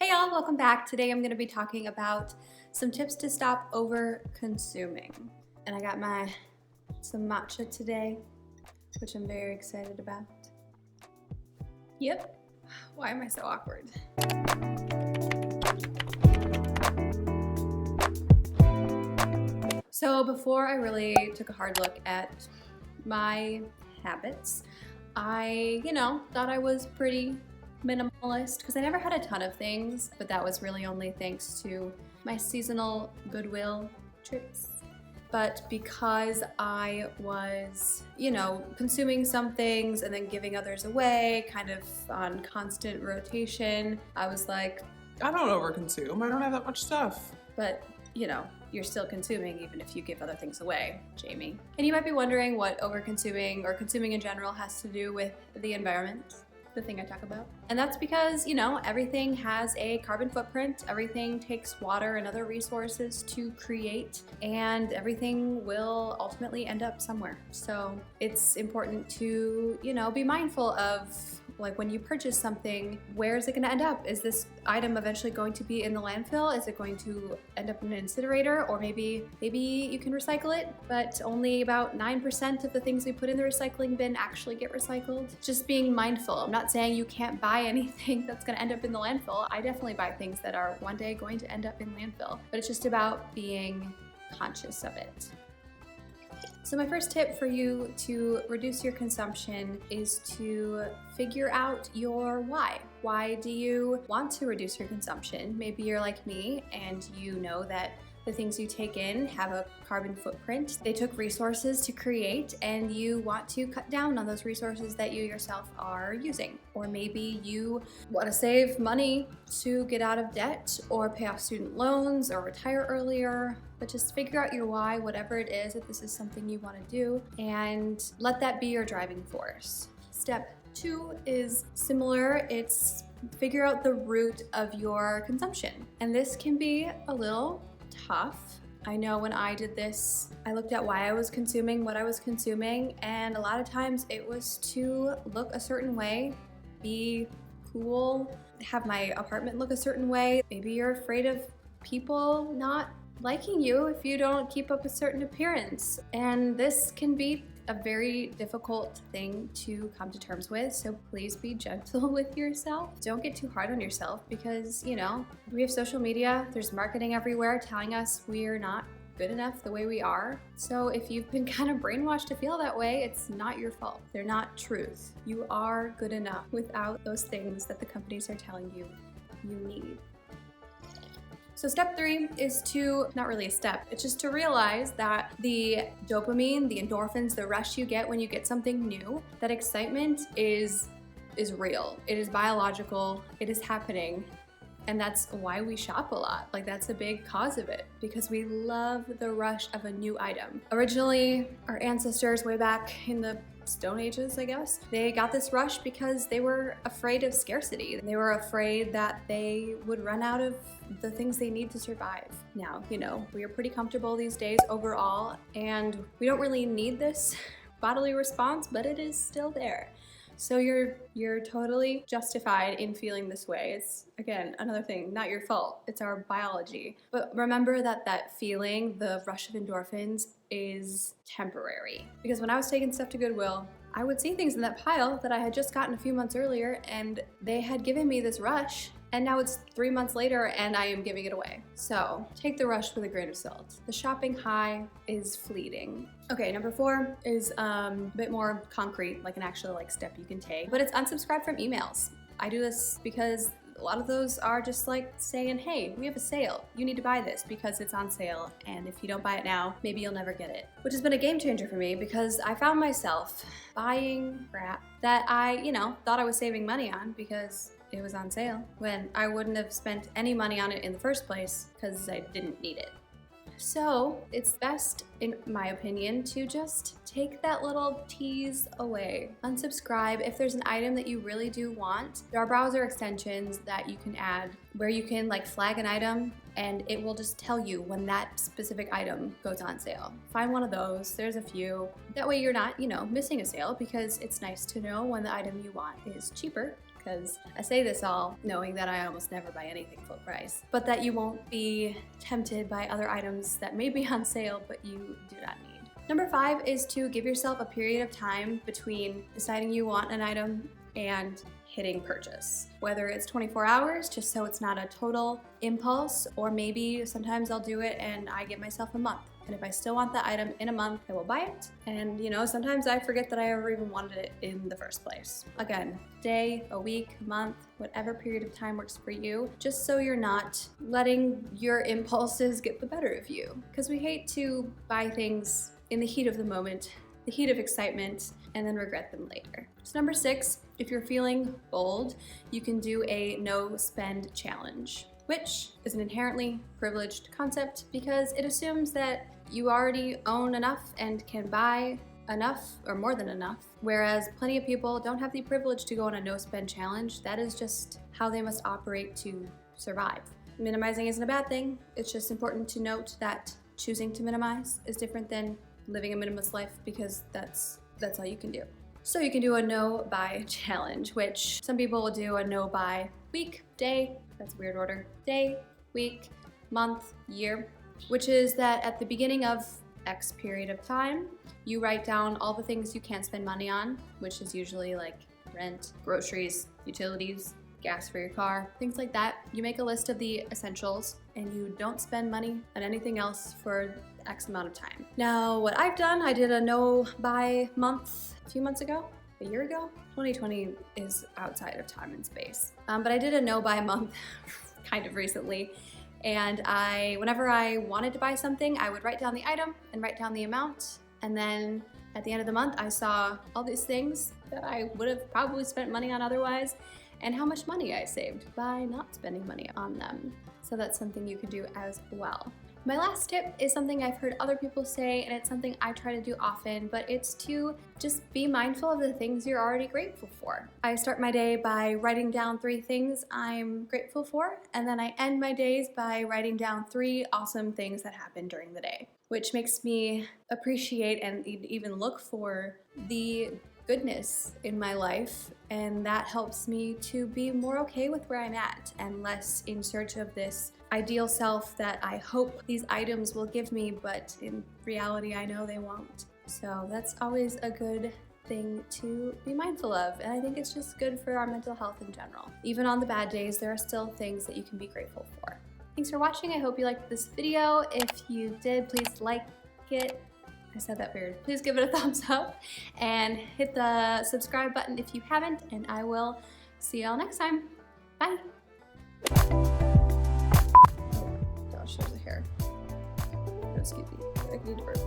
Hey y'all, welcome back. Today I'm going to be talking about some tips to stop over consuming. And I got some matcha today, which I'm very excited about. Yep. Why am I so awkward? So before I really took a hard look at my habits, I, thought I was pretty minimalist because I never had a ton of things, but that was really only thanks to my seasonal Goodwill trips. But because I was, consuming some things and then giving others away, kind of on constant rotation, I was like, I don't overconsume. I don't have that much stuff. but you're still consuming even if you give other things away, Jamie. And you might be wondering what overconsuming or consuming in general has to do with the environment, the thing I talk about. And that's because, everything has a carbon footprint, everything takes water and other resources to create, and everything will ultimately end up somewhere. So it's important to, be mindful of, like, when you purchase something, where is it going to end up? Is this item eventually going to be in the landfill? Is it going to end up in an incinerator? Or maybe you can recycle it, but only about 9% of the things we put in the recycling bin actually get recycled. Just being mindful. I'm not saying you can't buy anything that's going to end up in the landfill. I definitely buy things that are one day going to end up in landfill, but it's just about being conscious of it. So my first tip for you to reduce your consumption is to figure out your why. Why do you want to reduce your consumption? Maybe you're like me and you know that the things you take in have a carbon footprint. They took resources to create and you want to cut down on those resources that you yourself are using. Or maybe you want to save money to get out of debt or pay off student loans or retire earlier. But just figure out your why, whatever it is, if this is something you want to do, and let that be your driving force. Step 2 is similar. It's figure out the root of your consumption. And this can be a little tough. I know when I did this, I looked at why I was consuming what I was consuming, and a lot of times it was to look a certain way, be cool, have my apartment look a certain way. Maybe you're afraid of people not liking you if you don't keep up a certain appearance. And this can be a very difficult thing to come to terms with, so please be gentle with yourself. Don't get too hard on yourself because, we have social media, there's marketing everywhere telling us we're not good enough the way we are. So if you've been kind of brainwashed to feel that way, it's not your fault. They're not truth. You are good enough without those things that the companies are telling you you need. So step 3 is not really a step, it's just to realize that the dopamine, the endorphins, the rush you get when you get something new, that excitement is real. It is biological, it is happening, and that's why we shop a lot. Like, that's a big cause of it, because we love the rush of a new item. Originally, our ancestors way back in the Stone Ages, I guess, they got this rush because they were afraid of scarcity. They were afraid that they would run out of the things they need to survive. Now, we are pretty comfortable these days overall, and we don't really need this bodily response, but it is still there. So you're totally justified in feeling this way. It's, again, another thing, not your fault. It's our biology. But remember that feeling, the rush of endorphins, is temporary. Because when I was taking stuff to Goodwill, I would see things in that pile that I had just gotten a few months earlier, and they had given me this rush, and now it's 3 months later and I am giving it away. So take the rush with a grain of salt. The shopping high is fleeting. Okay, number 4 is a bit more concrete, like an actual step you can take, but it's unsubscribe from emails. I do this because a lot of those are just like saying, hey, we have a sale. You need to buy this because it's on sale. And if you don't buy it now, maybe you'll never get it. Which has been a game changer for me because I found myself buying crap that I, thought I was saving money on because it was on sale, when I wouldn't have spent any money on it in the first place because I didn't need it. So it's best, in my opinion, to just take that little tease away. Unsubscribe. If there's an item that you really do want, there are browser extensions that you can add where you can flag an item and it will just tell you when that specific item goes on sale. Find one of those. There's a few. That way you're not, missing a sale, because it's nice to know when the item you want is cheaper because I say this all knowing that I almost never buy anything full price, but that you won't be tempted by other items that may be on sale but you do not need. Number 5 is to give yourself a period of time between deciding you want an item and hitting purchase. Whether it's 24 hours, just so it's not a total impulse, or maybe sometimes I'll do it and I give myself a month. And if I still want the item in a month, I will buy it. And sometimes I forget that I ever even wanted it in the first place. Again, day, a week, a month, whatever period of time works for you, just so you're not letting your impulses get the better of you. Because we hate to buy things in the heat of the moment, the heat of excitement, and then regret them later. So number 6, if you're feeling bold, you can do a no spend challenge, which is an inherently privileged concept because it assumes that you already own enough and can buy enough or more than enough, whereas plenty of people don't have the privilege to go on a no spend challenge. That is just how they must operate to survive. Minimizing isn't a bad thing. It's just important to note that choosing to minimize is different than living a minimalist life, because that's all you can do. So you can do a no buy challenge, which some people will do a no buy week, day, that's a weird order, day, week, month, year, which is that at the beginning of X period of time, you write down all the things you can't spend money on, which is usually like rent, groceries, utilities, gas for your car, things like that. You make a list of the essentials and you don't spend money on anything else for X amount of time. Now, what I've done, I did a no buy month a few months ago, a year ago. 2020 is outside of time and space. But I did a no buy month kind of recently. And whenever I wanted to buy something, I would write down the item and write down the amount. And then at the end of the month, I saw all these things that I would have probably spent money on otherwise, and how much money I saved by not spending money on them. So that's something you can do as well. My last tip is something I've heard other people say, and it's something I try to do often, but it's to just be mindful of the things you're already grateful for. I start my day by writing down 3 things I'm grateful for, and then I end my days by writing down 3 awesome things that happened during the day, which makes me appreciate and even look for the goodness in my life, and that helps me to be more okay with where I'm at and less in search of this ideal self that I hope these items will give me, but in reality I know they won't. So that's always a good thing to be mindful of, and I think it's just good for our mental health in general. Even on the bad days, there are still things that you can be grateful for. Thanks for watching. I hope you liked this video. If you did, please like it. I said that weird. Please give it a thumbs up and hit the subscribe button if you haven't, and I will see y'all next time. Bye. Oh gosh, there's a hair. Excuse me. I need to burp.